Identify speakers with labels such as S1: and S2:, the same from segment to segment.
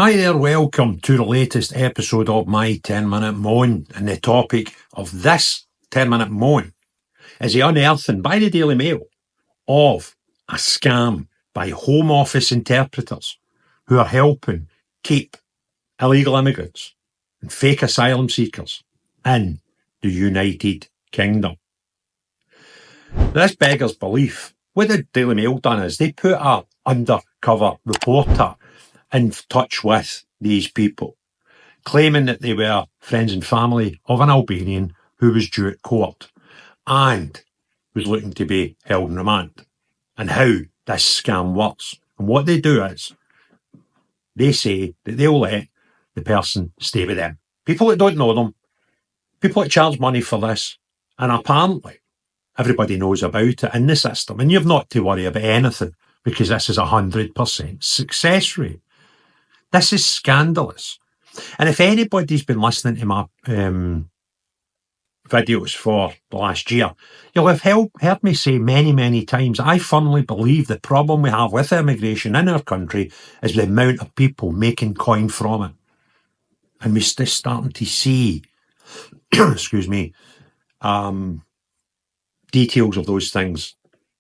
S1: Hi there, welcome to the latest episode of my 10-minute moan, and the topic of this 10-minute moan is the unearthing by the Daily Mail of a scam by Home Office interpreters who are helping keep illegal immigrants and fake asylum seekers in the United Kingdom. This beggars belief. What the Daily Mail done is they put an undercover reporter in touch with these people, claiming that they were friends and family of an Albanian who was due at court and was looking to be held in remand, and how this scam works. And what they do is they say that they'll let the person stay with them. People that don't know them, people that charge money for this, and apparently everybody knows about it in the system, and you've not to worry about anything because this is 100% success rate. This is scandalous. And if anybody's been listening to my videos for the last year, you'll have heard me say many, many times, I firmly believe the problem we have with immigration in our country is the amount of people making coin from it. And we're just starting to see, excuse me, details of those things,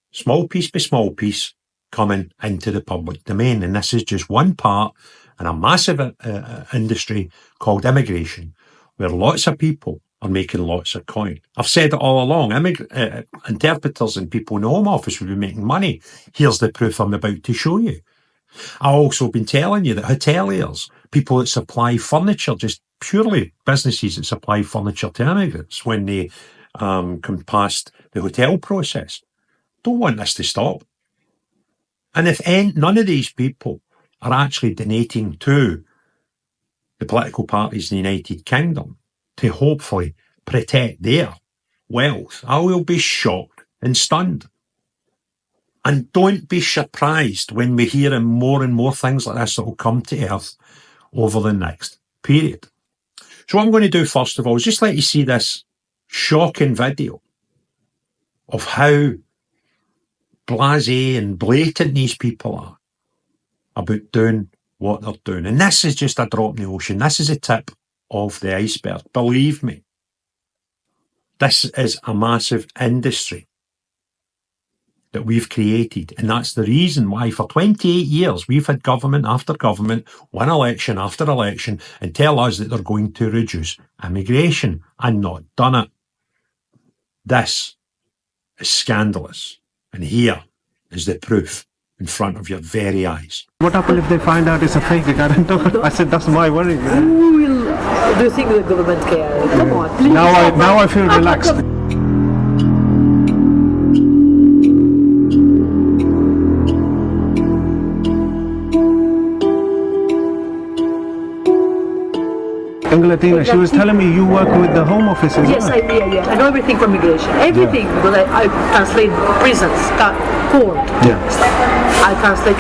S1: small piece by small piece, coming into the public domain. And this is just one part in a massive industry called immigration, where lots of people are making lots of coin. I've said it all along, interpreters and people in the Home Office will be making money. Here's the proof I'm about to show you. I've also been telling you that hoteliers, people that supply furniture, just purely businesses that supply furniture to immigrants when they come past the hotel process, don't want this to stop. And if none of these people are actually donating to the political parties in the United Kingdom to hopefully protect their wealth, I will be shocked and stunned. And don't be surprised when we hear more and more things like this that will come to earth over the next period. So what I'm going to do first of all is just let you see this shocking video of how blasé and blatant these people are about doing what they're doing. And this is just a drop in the ocean. This is a tip of the iceberg. Believe me, this is a massive industry that we've created. And that's the reason why for 28 years we've had government after government, one election after election, and tell us that they're going to reduce immigration and not done it. This is scandalous. And here is the proof in front of your very eyes.
S2: What happens if they find out it's a fake guarantor? I said, that's my worry.
S3: Who will, do you think the government care? Come on, please.
S2: Now I feel relaxed. Latina, she was telling me you work with the Home Office as
S3: yes,
S2: well.
S3: Yeah. I know everything from immigration. Everything, because I translate prisons, court.
S2: Yeah.
S3: I translate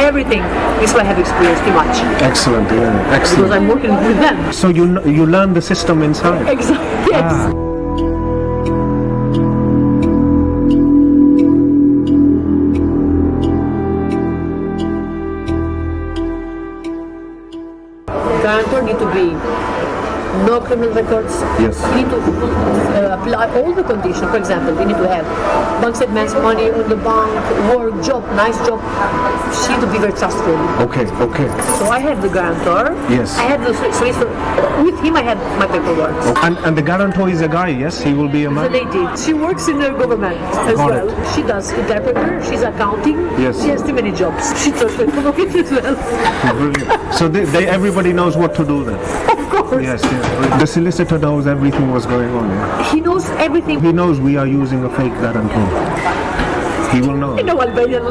S3: everything. This is why I have experience too much.
S2: Excellent, yeah. Excellent.
S3: Because I'm working with them.
S2: So you learn the system inside?
S3: Exactly, yes. Guarantor need to be no criminal records.
S2: Yes.
S3: You need to apply all the conditions. For example, you need to have bank statements, money on the bank, work, job, nice job. She need to be very trustworthy.
S2: Okay.
S3: So I have the guarantor.
S2: Yes.
S3: I have the solicitor. With him I had my paperwork.
S2: Okay. And the guarantor is a guy, yes? He will be a man?
S3: The lady. She works in the government as well. She does interpreter, she's accounting.
S2: Yes.
S3: She has too many jobs. She does it as well.
S2: Brilliant. So everybody knows what to do then?
S3: Of course.
S2: Yes. The solicitor knows everything was going on, yeah?
S3: He knows everything.
S2: He knows we are using a fake guarantor. He will know.
S3: I know Albanian.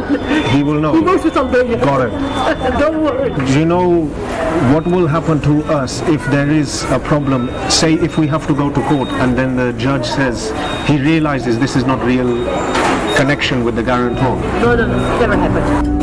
S2: He will know.
S3: He works with Albanian.
S2: Got it.
S3: Don't worry.
S2: Do you know what will happen to us if there is a problem? Say if we have to go to court and then the judge says he realizes this is not real connection with the guarantor.
S3: No, never happened.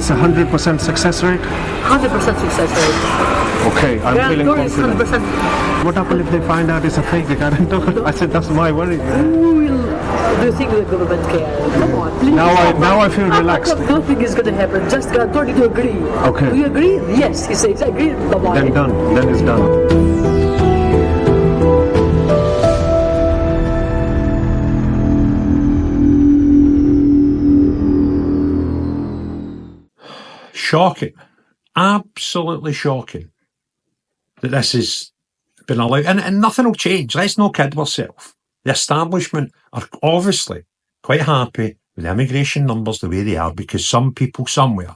S2: it's
S3: 100%
S2: success rate?
S3: 100% success rate.
S2: Okay, I'm feeling confident.
S3: 100%.
S2: What happens if they find out it's a fake guarantor? I said, that's my worry.
S3: Do you think the government care? Come on, please.
S2: Now I feel relaxed.
S3: Nothing is going to happen. Just guarantor to agree.
S2: Okay.
S3: Do you agree? Yes, he says, I agree.
S2: Then done. Then it's done.
S1: Shocking. Absolutely shocking that this has been allowed. And nothing will change. Let's not kid ourselves. The establishment are obviously quite happy with the immigration numbers the way they are because some people somewhere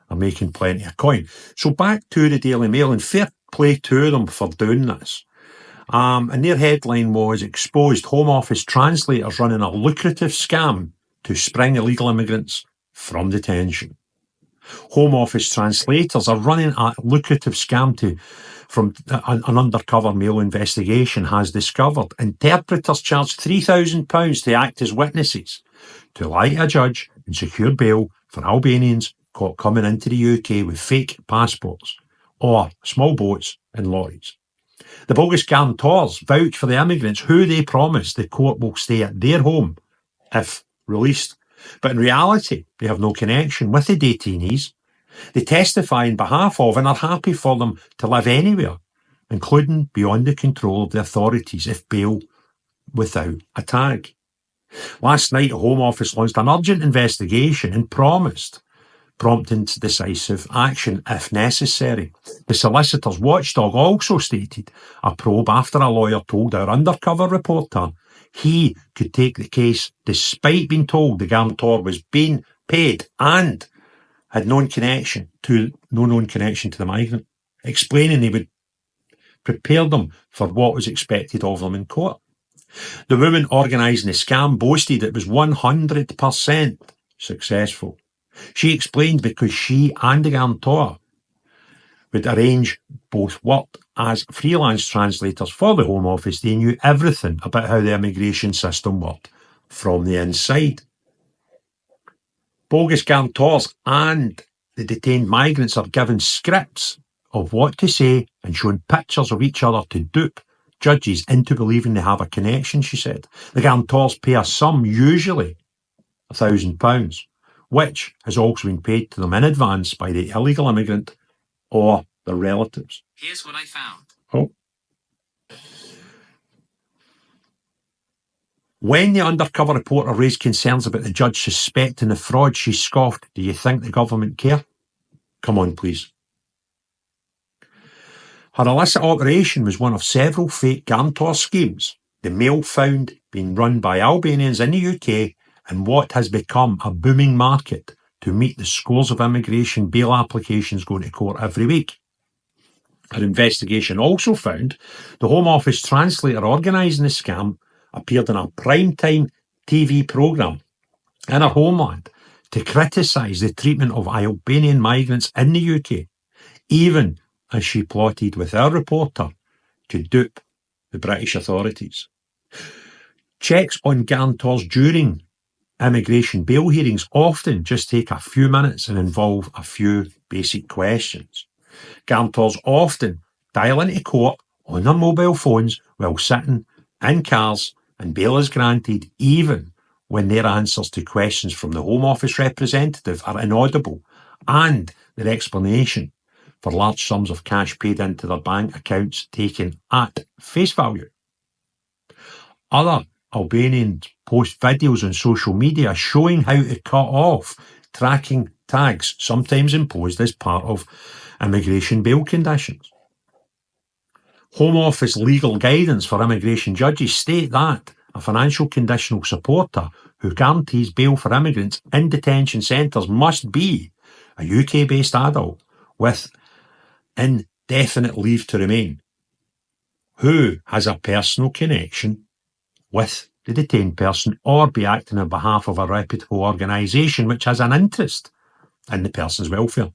S1: are making plenty of coin. So back to the Daily Mail, and fair play to them for doing this. And their headline was, exposed Home Office translators running a lucrative scam to spring illegal immigrants from detention. Home Office translators are running a lucrative scam from an undercover Mail investigation has discovered. Interpreters charge £3,000 to act as witnesses to lie to a judge and secure bail for Albanians caught coming into the UK with fake passports or small boats and lorries. The bogus guarantors vouch for the immigrants who they promise the court will stay at their home if released. But in reality, they have no connection with the detainees. They testify in behalf of and are happy for them to live anywhere, including beyond the control of the authorities if bail without a tag. Last night, the Home Office launched an urgent investigation and promised prompting decisive action if necessary. The solicitor's watchdog also stated a probe after a lawyer told our undercover reporter he could take the case despite being told the guarantor was being paid and had no known connection to the migrant, explaining they would prepare them for what was expected of them in court. The woman organising the scam boasted it was 100% successful. She explained because she and the guarantor would arrange both work as freelance translators for the Home Office. They knew everything about how the immigration system worked from the inside. Bogus guarantors and the detained migrants are given scripts of what to say and shown pictures of each other to dupe judges into believing they have a connection, she said. The guarantors pay a sum, usually £1,000, which has also been paid to them in advance by the illegal immigrant or their relatives.
S4: Here's what I found.
S1: Oh. When the undercover reporter raised concerns about the judge suspecting the fraud, she scoffed, "Do you think the government care? Come on, please." Her illicit operation was one of several fake guarantor schemes the Mail found being run by Albanians in the UK in what has become a booming market to meet the scores of immigration bail applications going to court every week. Her investigation also found the Home Office translator organising the scam appeared in a primetime TV programme in her homeland to criticise the treatment of Albanian migrants in the UK, even as she plotted with our reporter to dupe the British authorities. Checks on guarantors during immigration bail hearings often just take a few minutes and involve a few basic questions. Guarantors often dial into court on their mobile phones while sitting in cars, and bail is granted even when their answers to questions from the Home Office representative are inaudible and their explanation for large sums of cash paid into their bank accounts taken at face value. Other Albanians post videos on social media showing how to cut off tracking tags, sometimes imposed as part of immigration bail conditions. Home Office legal guidance for immigration judges state that a financial conditional supporter who guarantees bail for immigrants in detention centres must be a UK-based adult with indefinite leave to remain, who has a personal connection with the detained person or be acting on behalf of a reputable organisation which has an interest in the person's welfare.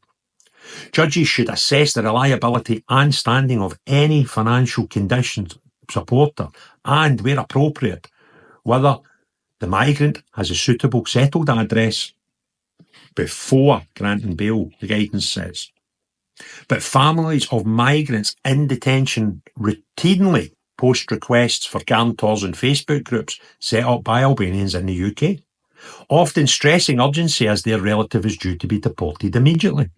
S1: Judges should assess the reliability and standing of any financial conditions supporter and, where appropriate, whether the migrant has a suitable settled address before granting bail, the guidance says. But families of migrants in detention routinely post requests for guarantors in Facebook groups set up by Albanians in the UK, often stressing urgency as their relative is due to be deported immediately.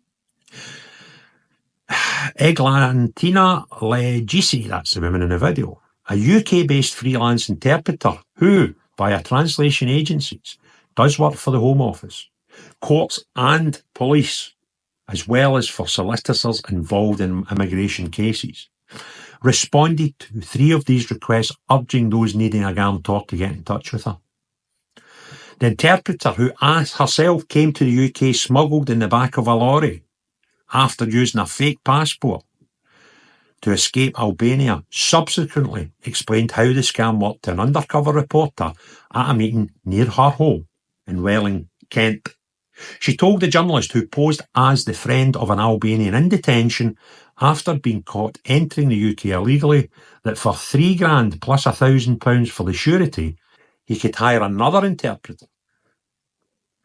S1: Eglantina Legisi, that's the woman in the video, a UK-based freelance interpreter who, via translation agencies, does work for the Home Office, courts and police, as well as for solicitors involved in immigration cases, responded to 3 of these requests, urging those needing a guarantor to get in touch with her. The interpreter, who herself came to the UK smuggled in the back of a lorry after using a fake passport to escape Albania, subsequently explained how the scam worked to an undercover reporter at a meeting near her home in Welling, Kent. She told the journalist, who posed as the friend of an Albanian in detention after being caught entering the UK illegally, that for £3,000 plus £1,000 for the surety, he could hire another interpreter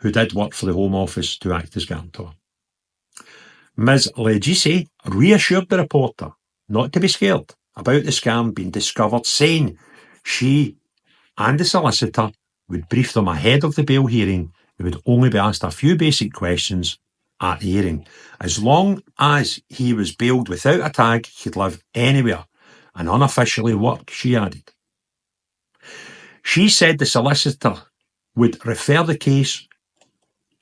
S1: who did work for the Home Office to act as guarantor. Ms. Legisi reassured the reporter not to be scared about the scam being discovered, saying she and the solicitor would brief them ahead of the bail hearing. They would only be asked a few basic questions at the hearing. As long as he was bailed without a tag, he could live anywhere and unofficially work, she added. She said the solicitor would refer the case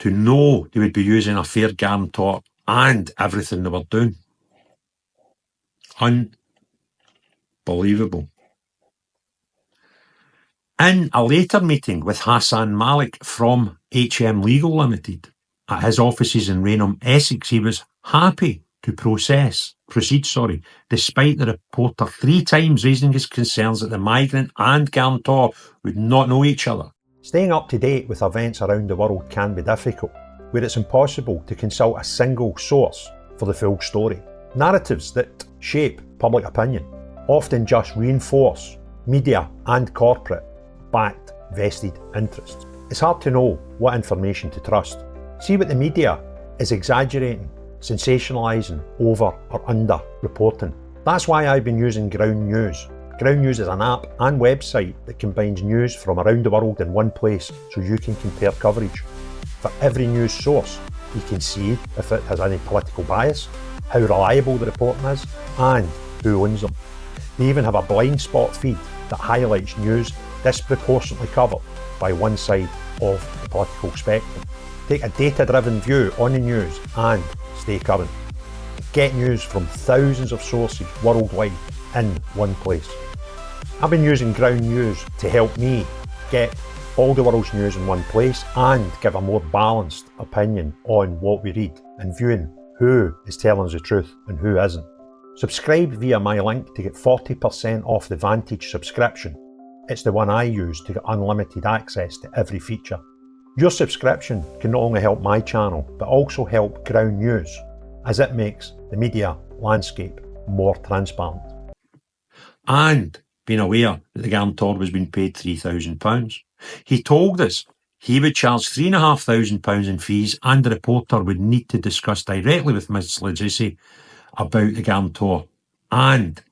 S1: to know they would be using a fair guarantor and everything they were doing. Unbelievable. In a later meeting with Hassan Malik from HM Legal Limited at his offices in Rainham, Essex, he was happy to proceed, despite the reporter 3 times raising his concerns that the migrant and guarantor would not know each other. Staying up to date with events around the world can be difficult, where it's impossible to consult a single source for the full story. Narratives that shape public opinion often just reinforce media and corporate-backed vested interests. It's hard to know what information to trust. See what the media is exaggerating, sensationalising, over or under reporting. That's why I've been using Ground News. Ground News is an app and website that combines news from around the world in one place so you can compare coverage. For every news source, you can see if it has any political bias, how reliable the reporting is, and who owns them. They even have a blind spot feed that highlights news disproportionately covered by one side of the political spectrum. Take a data-driven view on the news and stay current. Get news from thousands of sources worldwide in one place. I've been using Ground News to help me get all the world's news in one place and give a more balanced opinion on what we read and viewing who is telling us the truth and who isn't. Subscribe via my link to get 40% off the Vantage subscription. It's the one I use to get unlimited access to every feature. Your subscription can not only help my channel, but also help Ground News, as it makes the media landscape more transparent. And being aware that the guarantor was being paid £3,000. He told us he would charge £3,500 in fees, and the reporter would need to discuss directly with Ms. Legisi about the guarantor and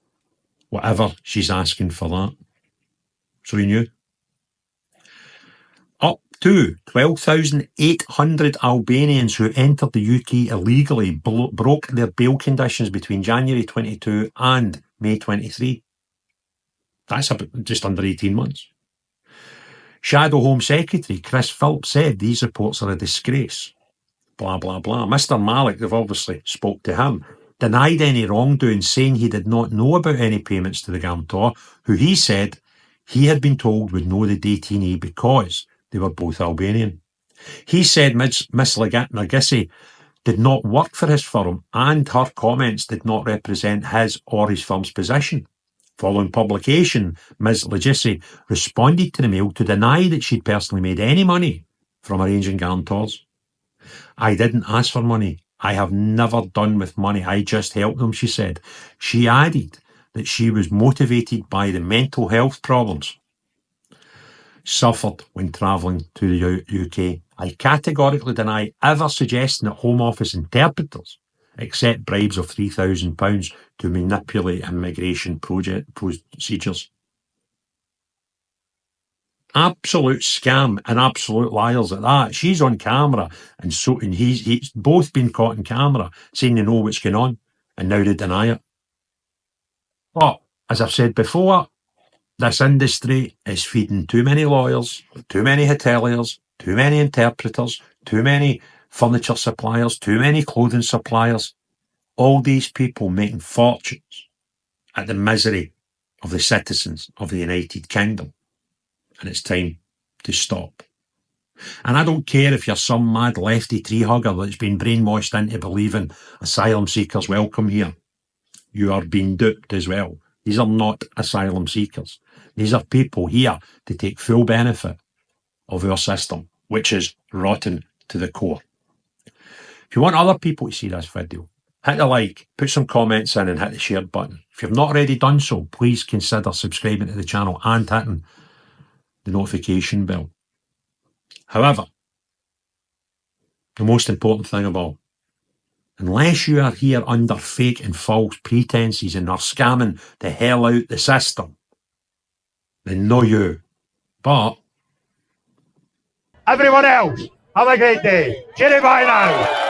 S1: whatever she's asking for that. So he knew. Up to 12,800 Albanians who entered the UK illegally broke their bail conditions between January 22 and May 23. That's just under 18 months. Shadow Home Secretary Chris Philp said these reports are a disgrace. Blah, blah, blah. Mr. Malik, they've obviously spoke to him, denied any wrongdoing, saying he did not know about any payments to the guarantor, who he said he had been told would know the detainee because they were both Albanian. He said Ms. Legisi did not work for his firm, and her comments did not represent his or his firm's position. Following publication, Ms. Legisi responded to the mail to deny that she'd personally made any money from arranging guarantors. I didn't ask for money. I have never done with money. I just helped them, she said. She added that she was motivated by the mental health problems suffered when travelling to the UK I categorically deny ever suggesting that Home Office interpreters accept bribes of £3,000 to manipulate immigration procedures. Absolute scam and absolute liars at that. She's on camera, and he's both been caught on camera saying they know what's going on, and now they deny it. But as I've said before, this industry is feeding too many lawyers, too many hoteliers, too many interpreters, too many furniture suppliers, too many clothing suppliers. All these people making fortunes at the misery of the citizens of the United Kingdom. And it's time to stop. And I don't care if you're some mad lefty tree hugger that's been brainwashed into believing asylum seekers welcome here. You are being duped as well. These are not asylum seekers. These are people here to take full benefit of our system, which is rotten to the core. If you want other people to see this video, hit the like, put some comments in and hit the share button. If you've not already done so, please consider subscribing to the channel and hitting the notification bell. However, the most important thing of all, unless you are here under fake and false pretenses and are scamming the hell out the system, then no you. But
S4: everyone else, have a great day. Cheerio, bye now.